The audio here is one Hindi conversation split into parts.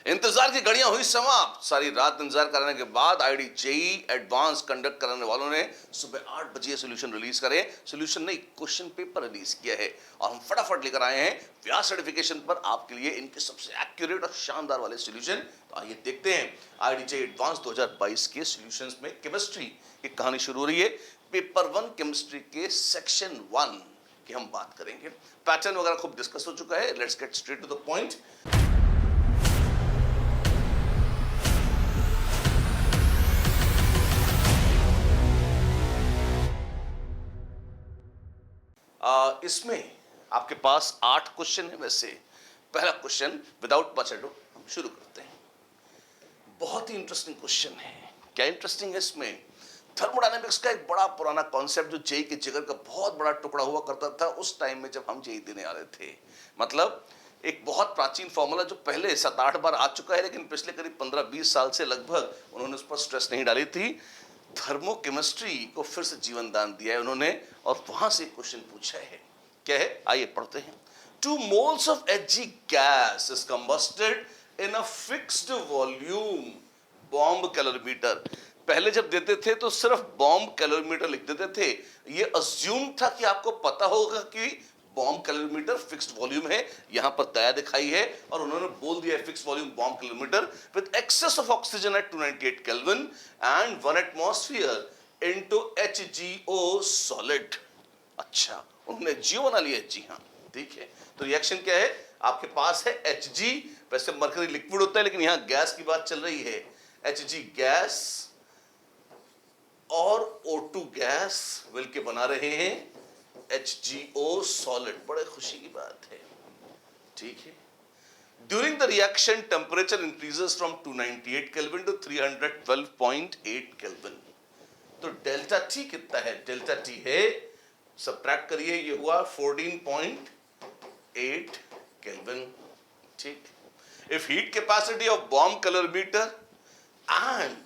इंतजार की घड़ियां हुई समाप्त। सारी रात इंतजार कराने के बाद आईडी जेई एडवांस कंडक्ट कराने वालों ने सुबह 8 बजे सोल्यूशन रिलीज करे। सोल्यूशन नहीं, क्वेश्चन पेपर रिलीज किया है और हम फटाफट लेकर आए हैं व्यास सर्टिफिकेशन पर आपके लिए इनके सबसे एक्यूरेट और शानदार वाले सोल्यूशन। तो आइए देखते हैं आईडी जेई एडवांस 2022 के सोल्यूशंस में केमिस्ट्री की कहानी शुरू हो रही है। पेपर 1 केमिस्ट्री के सेक्शन 1 की हम बात करेंगे। पैटर्न वगैरह खूब डिस्कस हो चुका है। Let's get straight to the point. इसमें आपके पास 8 क्वेश्चन है। वैसे पहला क्वेश्चन विदाउट मच अडू हम शुरू करते हैं। बहुत ही इंटरेस्टिंग क्वेश्चन है। क्या इंटरेस्टिंग है इसमें? थर्मोडायनेमिक्स का एक बड़ा पुराना कॉन्सेप्ट जो जेई के जिगर का बहुत बड़ा टुकड़ा हुआ करता था उस टाइम में जब हम जेई देने आ रहे थे। मतलब एक बहुत प्राचीन फॉर्मूला जो पहले 7-8 बार आ चुका है, लेकिन पिछले करीब 15-20 साल से लगभग उन्होंने उस पर स्ट्रेस नहीं डाली थी। थर्मोकेमिस्ट्री को फिर से जीवन दान दिया है उन्होंने और वहां से क्वेश्चन पूछा है। क्या है आइए पढ़ते हैं। 2 moles of Hg gas is combusted in a fixed volume bomb calorimeter। पहले जब देते थे तो सिर्फ बॉम्ब कैलोरीमीटर लिख देते थे। ये अज्यूम था कि आपको पता होगा कि बॉम्ब कैलोरीमीटर फिक्स्ड वॉल्यूम है। यहां पर दया दिखाई है और उन्होंने बोल दिया है fixed volume bomb calorimeter with excess of oxygen at 298 kelvin and 1 atmosphere into HgO solid. अच्छा, उन्होंने जियो बना लिया। जी हाँ, ठीक है। तो रिएक्शन क्या है? आपके पास है Hg, वैसे मरकरी लिक्विड होता है लेकिन यहां गैस की बात चल रही है। Hg गैस और O2 गैस मिलके बना रहे हैं HgO सॉलिड। बड़े खुशी की बात है, ठीक है। During the reaction temperature increases from 298 kelvin to 312.8 kelvin. तो डेल्टा टी कितना है? डेल्टा टी है, सबट्रैक्ट करिए, ये हुआ 14.8 केल्विन, ठीक। If heat capacity of bomb calorimeter and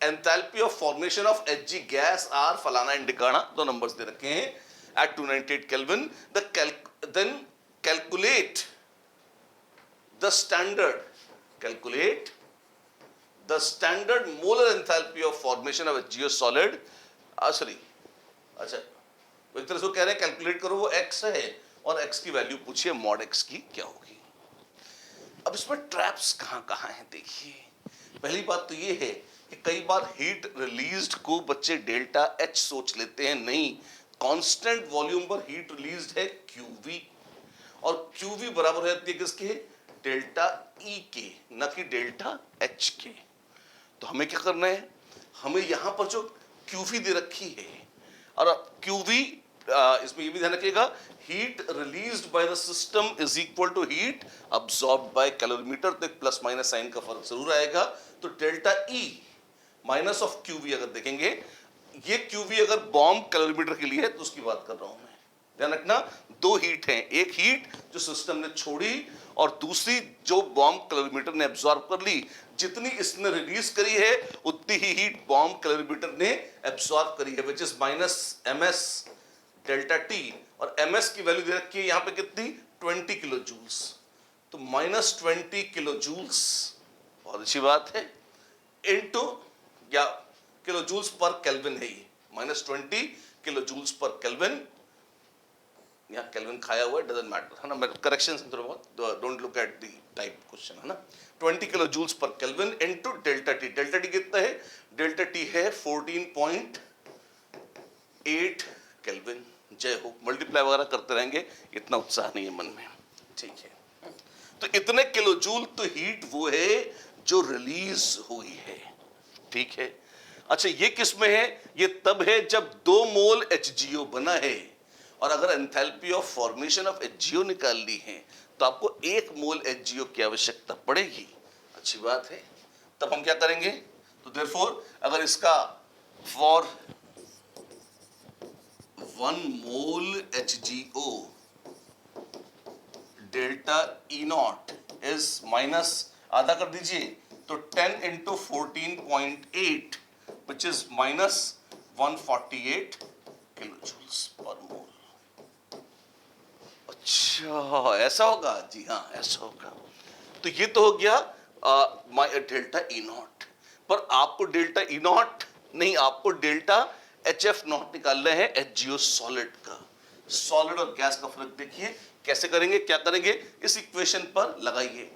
enthalpy of formation of Hg gas are फलाना इंडिकाना, दो नंबर्स दे रखे हैं, at 298 Kelvin, then calculate the standard molar enthalpy of formation of HgO solid। sorry, अच्छा, एक तरह से कह रहे हैं कैलकुलेट करो, वो x है और x की वैल्यू पूछिए मॉड x की क्या होगी। अब इसमें ट्रैप्स कहां कहां हैं देखिए। पहली बात तो ये है कि कई बार हीट रिलीज्ड को बच्चे डेल्टा H सोच लेते हैं। नहीं, कांस्टेंट वॉल्यूम पर हीट रिलीज्ड है QV और QV बराबर रहती है किसके? डेल्टा E के, न कि डेल्टा H के। तो हमें क्या करना है? हमें यहां पर जो QV दे रखी है और QV इसमें ये भी ध्यान रखिएगा, heat released by the system is equal to heat absorbed by calorimeter. तो एक प्लस माइनस साइन का फर्क जरूर आएगा। तो delta E minus of QV अगर देखेंगे, ये QV अगर बॉम्ब कैलोरीमीटर के लिए है तो उसकी बात कर रहा हूं मैं। ध्यान रखना, दो हीट हैं, एक हीट जो सिस्टम ने छोड़ी और दूसरी जो बॉम्ब कैलोरीमीटर ने एब्जॉर्ब कर ली। जितनी इसने रिलीज करी है उतनी ही हीट बॉम्ब कैलोरीमीटर ने एब्जॉर्ब करी है, which is minus ms delta T। और ms की वैल्यू दे रखी है यहां पे कितनी? 20 किलो जूल्स। तो माइनस 20 किलो जूल्स, बहुत अच्छी बात है, इनटू या किलो जूल्स पर केल्विन है, ये माइनस 20 किलो जूल्स पर केल्विन। यहाँ केल्विन खाया हुआ है, डजंट मैटर, है ना। मैं करेक्शन थोड़ा बहुत, don't look at the type question, है ना। 20 किलो जूल्स पर kelvin into delta T. Delta T कितना है? डेल्टा टी है 14.8 केल्विन। जय हो, मल्टीप्लाई वगैरह करते रहेंगे, इतना उत्साह नहीं है मन में, ठीक है। तो इतने किलो जूल तो हीट वो है जो रिलीज हुई है, ठीक है। अच्छा, ये किस में है? ये तब है जब 2 मोल HgO बना है और अगर enthalpy of formation of HgO निकालनी है तो आपको 1 मोल HgO की आवश्यकता पड़ेगी। अच्छी बात है। तब हम क्या करेंगे? तो देयरफॉर अगर इसका for 1 mole HgO delta E not is minus आधा कर दीजिए, तो 10 into 14.8 which is minus 148 kilojoules per mole। अच्छा, ऐसा होगा? जी हाँ, ऐसा होगा। तो ये तो हो गया डेल्टा ई नॉट, पर आपको डेल्टा ई नॉट नहीं, आपको डेल्टा एच एफ नॉट निकालना है एचजीओ सॉलिड का। सॉलिड और गैस का फर्क देखिए कैसे करेंगे, क्या करेंगे, इस इक्वेशन पर लगाइए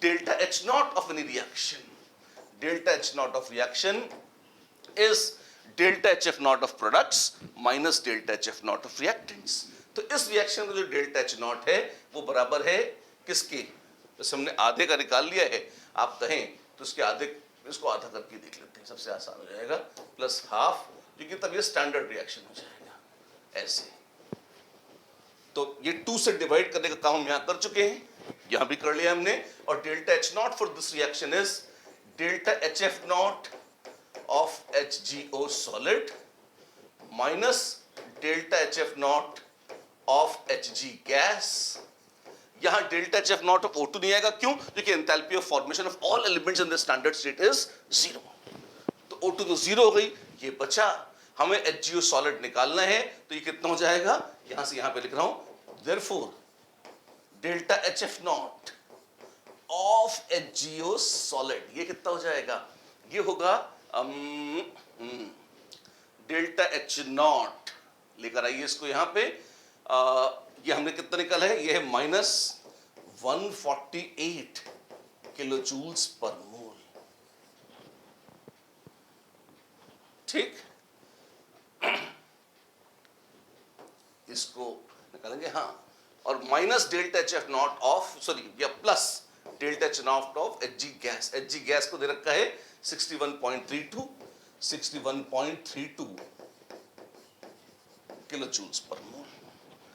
delta H naught of any reaction, delta H naught of reaction is delta H F naught of products minus delta H F naught of reactants. तो इस रिएक्शन का जो डेल्टा एच नॉट है वो बराबर है किसके, जैसे हमने आधे का निकाल लिया है, आप कहें तो इसके आधे, इसको आधा करके देख लेते हैं, सबसे आसान हो जाएगा, प्लस हाफ, क्योंकि तब ये स्टैंडर्ड रिएक्शन हो जाएगा ऐसे। तो ये 2 से डिवाइड करने का काम हम यहां कर चुके हैं, यहां भी कर लिया हमने, और delta H naught for this reaction is delta H F naught of HgO solid minus delta H F naught of Hg gas. यहां delta H F naught of O2 नहीं आएगा, क्यों, क्योंकि enthalpy of formation of all elements in the standard state is 0। तो O2 तो 0 हो गई, ये बचा, हमें HgO सॉलिड निकालना है, तो ये कितना हो जाएगा, यहां से यहां पे लिख रहा हूं, therefore delta H F naught of HgO solid, ये कितना हो जाएगा, ये होगा डेल्टा एच नॉट, लेकर आइए इसको यहां पे, ये हमने कितना निकाला है, ये है माइनस 148 किलो जूल्स पर मोल, ठीक, इसको निकालेंगे, हाँ, और minus delta H F naught of, sorry, या plus delta H naught of Hg gas, Hg gas को दे रखा है 61.32 किलो जूल्स पर मोल।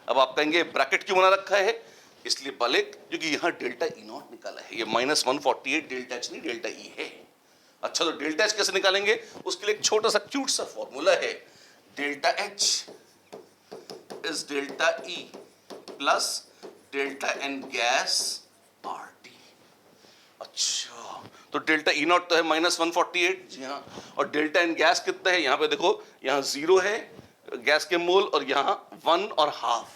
अब आप कहेंगे ब्रैकेट क्यों बना रखा है, इसलिए बालिक, क्योंकि यहां डेल्टा ई नॉट निकाला है, ये माइनस 148 डेल्टा एच नहीं डेल्टा ई है। अच्छा, तो डेल्टा एच कैसे निकालेंगे, उसके लिए एक छोटा सा क्यूट सा फॉर्मूला है, delta H is delta E plus delta N gas R T. अच्छा, तो डेल्टा ई नॉट तो है माइनस 148, जी हाँ, और डेल्टा एन गैस कितना है, यहां पे देखो, यहां 0 है गैस के मोल, और यहां 1 और हाफ,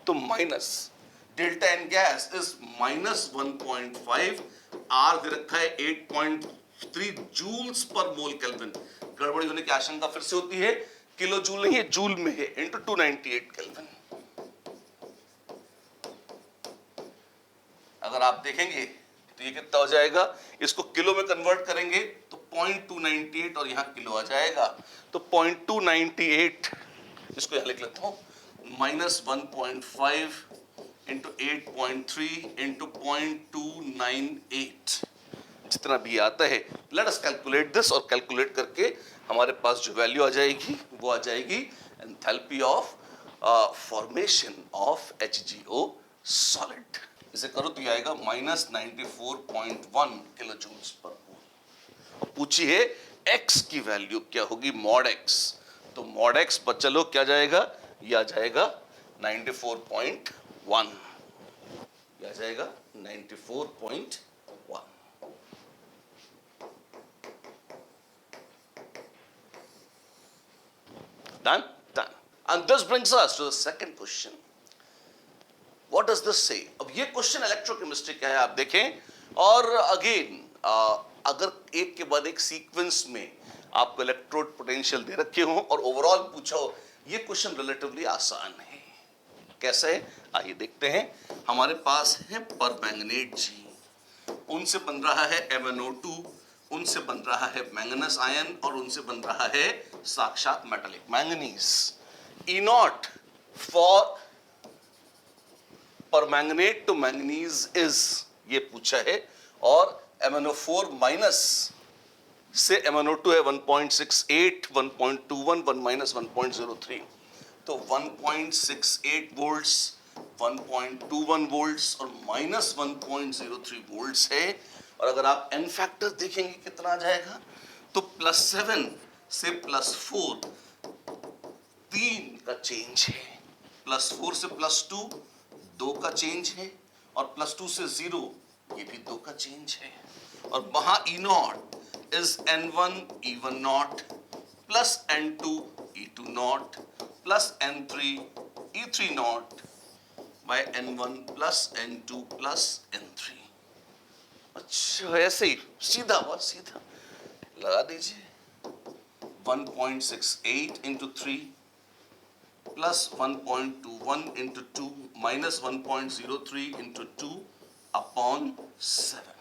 तो minus delta N gas is minus 1.5, R दे रखा है 8.3 जूल्स पर मोल केल्विन। गड़बड़ी होने की आशंका फिर से होती है, किलो जूल नहीं है, जूल में है, इंटू 298 केल्विन। अगर आप देखेंगे तो ये कितना हो जाएगा, इसको किलो में कन्वर्ट करेंगे तो 0.298 और यहाँ किलो आ जाएगा, तो 0.298, इसको यहाँ लिख लेता हूँ, माइनस 1.5 इंटू 8.3 इंटू 0.298, जितना भी आता है, लेट अस कैलकुलेट दिस, और कैलकुलेट करके हमारे पास जो वैल्यू आ जाएगी वो आ जाएगी enthalpy of formation of HgO solid. इसे करो तो ये आएगा माइनस 94.1 किलो जूल्स पर मोल। पूछिए x की वैल्यू क्या होगी, मॉड x, तो मॉड x पर चलो क्या जाएगा, ये आ जाएगा 94.1, ये आ जाएगा 94.1। Done? Done. And this brings us to the second question. What does this say? अब ये क्वेश्चन इलेक्ट्रोकेमिस्ट्री का है, आप देखें, और अगेन अगर एक के बाद एक सीक्वेंस में आपको इलेक्ट्रोड पोटेंशियल दे रखे हो और ओवरऑल पूछा हो, ये क्वेश्चन रिलेटिवली आसान है। कैसा है, आइए देखते हैं। हमारे पास है परमैंगनेट जी, उनसे बन रहा है MnO2, उनसे बन रहा है मैंगनस आयन, और उनसे बन रहा है साक्षात metallic manganese. E naught for permanganate to manganese is, ये पूछा है, और MnO4 माइनस से MnO2 है 1.68, 1.21, 1 माइनस 1.03, तो 1.68 वोल्ट्स, 1.21 वोल्ट्स और माइनस 1.03 वोल्ट्स है। और अगर आप एन फैक्टर देखेंगे कितना आ जाएगा, तो +7 से +4 3 का चेंज है, +4 से +2 2 का चेंज है, और +2 से 0 ये भी 2 का चेंज है। और वहां E naught is N1 E1 naught plus N2 E2 naught plus N3 E3 naught by N1 plus N2 plus N3। अच्छा ऐसे ही सीधा हुआ, सीधा लगा दीजिए 1.68 into 3 plus 1.21 into 2 minus 1.03 into 2 upon 7.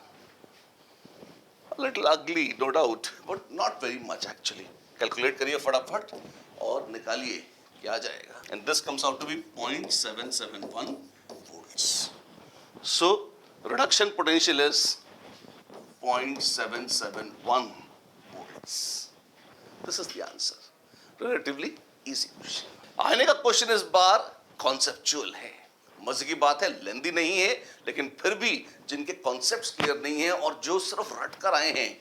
A little ugly, no doubt, but not very much actually. Calculate करिए फटाफट और निकालिए क्या जाएगा. And this comes out to be 0.771 volts. So reduction potential is 0.771 volts. This is the answer. Relatively easy question. आने का क्वेश्चन इस बार कॉन्सेप्चुअल है. मजे की बात है, लेंदी नहीं है, लेकिन फिर भी जिनके कॉन्सेप्ट्स क्लियर नहीं है और जो सिर्फ रट कर आए हैं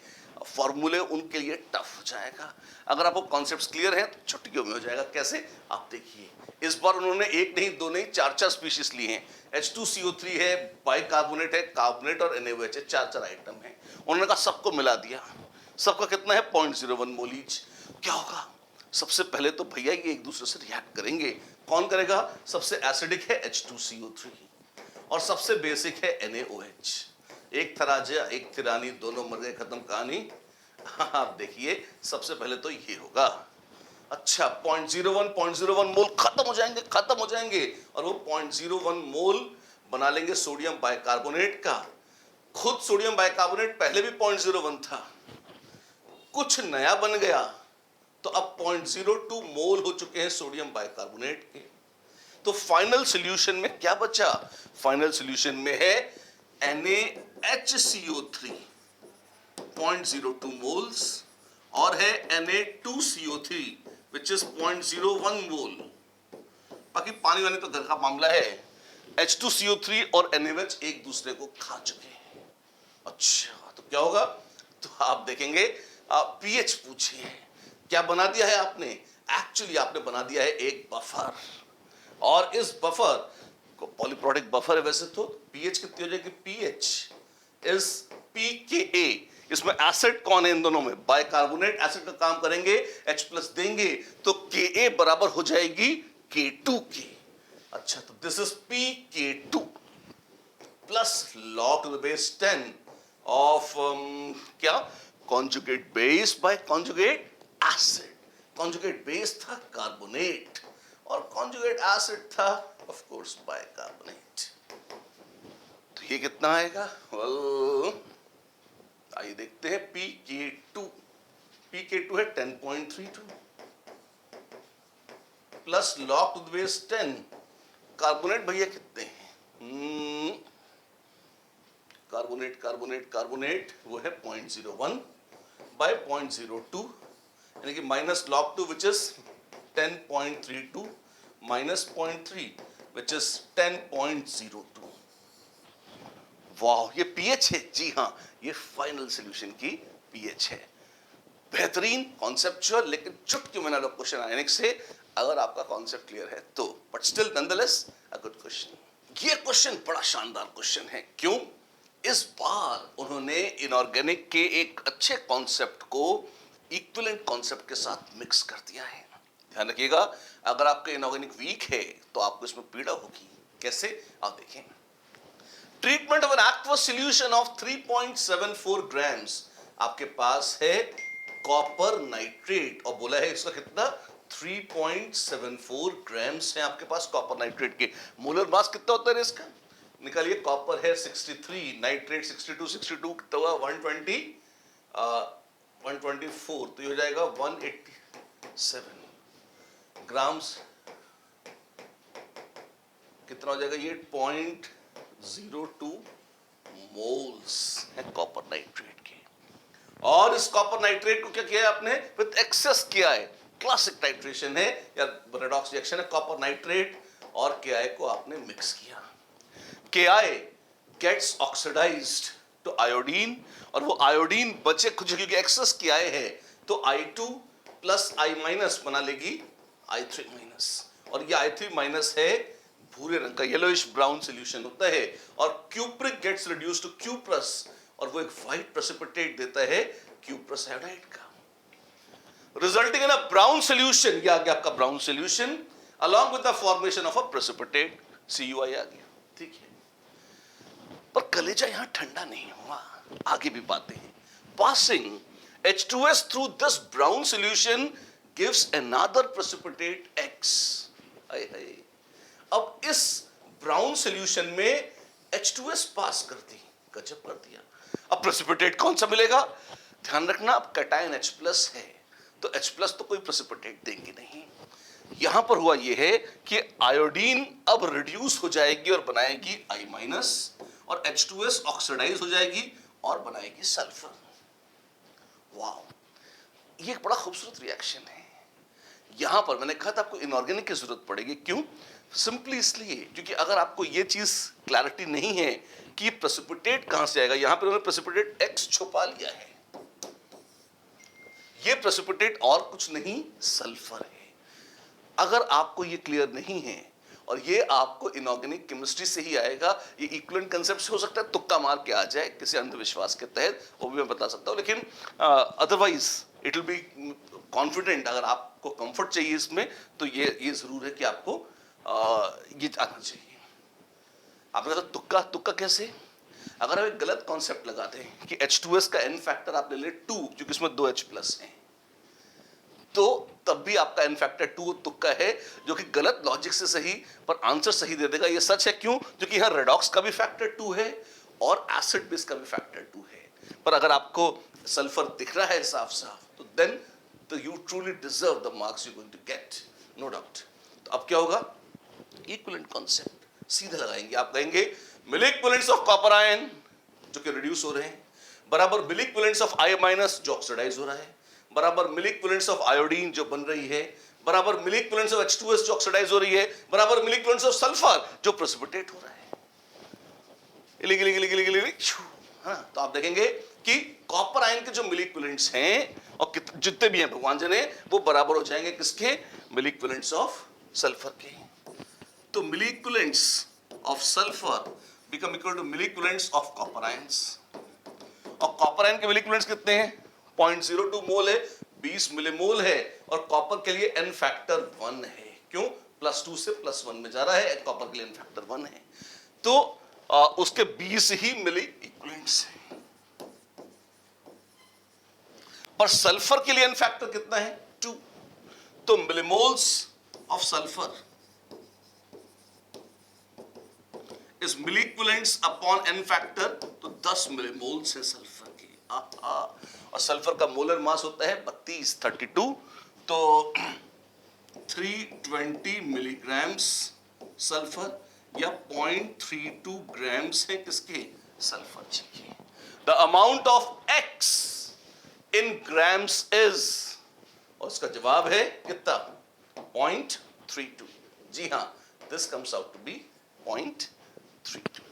फॉर्मूले, उनके लिए टफ हो जाएगा. अगर आपको कॉन्सेप्ट्स क्लियर हैं तो चुटकियों में हो जाएगा. कैसे, आप देखिए. इस बार उन्होंने एक नहीं, दो नहीं, चार स्पीशीज लिए हैं. H2CO3 है, बाइकार्बोनेट है, कार्बोनेट और NaOH है. चार आइटम है. उन्होंने कहा सबको मिला दिया. सबका कितना है? 0.01 मोल ईच. क्या होगा? सबसे पहले तो भैया ये एक दूसरे से रिएक्ट करेंगे. कौन करेगा? सबसे एसिडिक है H2CO3 और सबसे बेसिक है NaOH. एक था राजा, एक थी रानी, दोनों मर गए, खत्म कहानी. आप देखिए, सबसे पहले तो ये होगा. अच्छा, 0.01 मोल खत्म हो जाएंगे और वो 0.01 मोल बना लेंगे सोडियम बाइकार्बोनेट का. खुद सोडियम बाइकार्बोनेट पहले भी 0.01 था, कुछ नया बन गया तो अब 0.02 मोल हो चुके हैं सोडियम बाइकार्बोनेट के. तो फाइनल सॉल्यूशन में क्या बचा? फाइनल सॉल्यूशन में है NaHCO3 0.02 मोल्स और है Na2CO3 which is 0.01 मोल. बाकी पानी वानी तो घर का मामला है. H2CO3 और NaOH एक दूसरे को खा चुके हैं. अच्छा, तो क्या होगा? तो आप देखेंगे, आप पीएच पूछिए. क्या बना दिया है आपने? एक्चुअली आपने बना दिया है एक बफर, और इस बफर को पॉलीप्रोटिक बफर है. वैसे तो पीएच कितनी हो जाएगी? PH is pKa. इसमें एसिड कौन है इन दोनों में? बाइकार्बोनेट एसिड का काम करेंगे, H प्लस देंगे तो Ka बराबर हो जाएगी K2 के. अच्छा, तो this is pK2 plus log to the base 10 of क्या? Conjugate base by conjugate acid. Conjugate base था कार्बोनेट और कॉन्जुगेट एसिड था ऑफ कोर्स बाइकार्बोनेट. तो ये कितना आएगा? वेल, आइए देखते हैं. pK2 है 10.32 plus log to the base 10. Carbonate भैया कितने हैं? कार्बोनेट वो है 0.01 बाय 0.02, यानी कि minus log 2 which is 10.32 minus 0.3 which is 10.02. वाह, ये पीएच है. जी हां, ये फाइनल सॉल्यूशन की पीएच है. बेहतरीन कॉन्सेप्चुअल, लेकिन चुटकी में क्वेश्चन आने से अगर आपका कॉन्सेप्ट क्लियर है तो, but still nonetheless a good question. ये क्वेश्चन बड़ा शानदार क्वेश्चन है. क्यों? इस बार उन्होंने इनऑर्गेनिक के एक अच्छे कॉन्सेप्ट को इक्विवेलेंट कॉन्सेप्ट के साथ मिक्स कर दिया है. ध्यान रखिएगा, अगर आपका इनऑर्गेनिक वीक है तो आपको इसमें पीड़ा होगी. कैसे? आप देखें. Treatment of an aqueous solution of 3.74 grams. आपके पास है कॉपर नाइट्रेट और बोला है इसका कितना? 3.74 ग्राम्स है आपके पास कॉपर नाइट्रेट के. मोलर मास कितना होता है इसका? निकालिए. कॉपर है 63, नाइट्रेट 62 कितना हुआ? 120, 124, तो ये हो जाएगा 187 ग्राम्स. कितना हो जाएगा? ये 0.02 मोल्स है कॉपर नाइट्रेट के. और इस कॉपर नाइट्रेट को क्या किया है आपने? विद एक्सेस किया है. क्लासिक टाइट्रेशन है या रेडॉक्स रिएक्शन है. कॉपर नाइट्रेट और Ki को आपने मिक्स किया. Ki gets oxidized to iodine और वो आयोडीन बचे कुछ क्योंकि एक्सेस Ki है तो I2 प्लस I माइनस बना लेगी I3 माइनस. और ये I3 माइनस है भूरे रंग का, येलोइश ब्राउन सॉल्यूशन होता है. और cupric gets reduced to cuprous और वो एक व्हाइट प्रेसिपिटेट देता है क्यूप्रस आयोडाइड का, resulting in a brown solution. ये आ गया आपका brown solution along with the formation of a precipitate CuI आ गया. ठीक है, पर कलेजा यहां ठंडा नहीं हुआ. आगे भी बातें हैं। Passing H2S through this brown solution gives another precipitate X। अब इस ब्राउन सॉल्यूशन में H2S पास कर दी, गजब कर दिया। अब प्रेसिपिटेट कौन सा मिलेगा? ध्यान रखना, अब कैटायन H प्लस है तो H प्लस तो कोई प्रेसिपिटेट देंगे नहीं। यहां पर हुआ यह है कि आयोडीन अब रिड्यूस हो जाएगी और बनाएगी I माइनस, और H2S ऑक्सीडाइज हो जाएगी और बनाएगी सल्फर। वाह, ये एक बड़ा खूबसूरत रिएक्शन है। यहां पर मैंने कहा था आपको इनऑर्गेनिक की जरूरत पड़ेगी। क्यों? सिंपली इसलिए क्योंकि अगर आपको ये चीज क्लैरिटी नहीं है कि प्रेसिपिटेट कहां से आएगा, यहां पर उन्होंने प्रेसिपिटेट X छुपा लिया है। ये प्रेसिपिटेट और कुछ नहीं, सल्फर है। अगर आपको ये क्लियर नहीं है, और ये आपको इनऑर्गेनिक केमिस्ट्री से ही आएगा, ये इक्विवेलेंट कांसेप्ट से हो सकता है तुक्का मार के आ जाए किसी अंधविश्वास के तहत, वो भी मैं बता सकता हूं, लेकिन otherwise it will be confident. अगर आपको कंफर्ट चाहिए इसमें तो ये जरूर है कि आपको ये आना चाहिए। आपने कहा तुक्का कैसे? अगर आप एक गलत कॉन्सेप्ट लगाते हैं कि H2S का n फैक्टर आप ले ले 2, क्योंकि इसमें 2 H प्लस हैं, तो तब भी आपका n फैक्टर 2 तुक्का है, जो कि गलत लॉजिक से सही पर आंसर सही दे देगा। ये सच है। क्यों? क्योंकि यहां रेडॉक्स का भी फैक्टर 2 है और एसिड बेस का भी फैक्टर 2 है। पर अगर आपको सल्फर दिख रहा है साफ साफ, तो देन तो you truly deserve the marks you going to get, no doubt. तो अब क्या होगा? इक्विवेलेंट कॉन्सेप्ट सीधे लगाएंगे। आप कहेंगे मिल इक्विवेलेंट्स ऑफ कॉपर आयन जो कि रिड्यूस हो रहे हैं, बराबर मिल इक्विवेलेंट्स ऑफ I माइनस जो ऑक्सीडाइज हो रहा है, बराबर मिल इक्विवेलेंट्स ऑफ आयोडीन जो बन रही है, बराबर मिल इक्विवेलेंट्स ऑफ H2S जो ऑक्सीडाइज हो रही है, बराबर मिल इक्विवेलेंट्स ऑफ सल्फर जो प्रेसिपिटेट हो रहा है। हाँ, तो आप देखेंगे कि कॉपर आयन के जो मिल इक्विवेलेंट्स हैं और जितने भी हैं भगवान जाने, वो बराबर हो जाएंगे किसके? मिल इक्विवेलेंट्स ऑफ सल्फर के। तो milli equivalents of sulphur become equal to milli equivalents of copper ions, और कॉपर आयन के मिल इक्विवेलेंट्स कितने हैं? 0.02 मोल है, 20 मिलीमोल है, और कॉपर के लिए n फैक्टर 1 है। क्यों? +2 से +1 में जा रहा है, कॉपर के लिए n फैक्टर 1 है, तो उसके 20 ही मिली इक्विवेलेंट्स हैं। पर सल्फर के लिए n फैक्टर कितना है? 2। तो मिलीमोल्स ऑफ सल्फर इस मिल इक्विवेलेंट्स अपॉन n फैक्टर, तो 10 मिलीमोल्स है सल्फर के। और सल्फर का मोलर मास होता है 32, तो 320 मिलीग्राम्स सल्फर या 0.32 ग्राम्स है किसके? सल्फर चाहिए। The amount of X in grams is, और उसका जवाब है कितना? 0.32। जी हां, this comes out to be 0.32।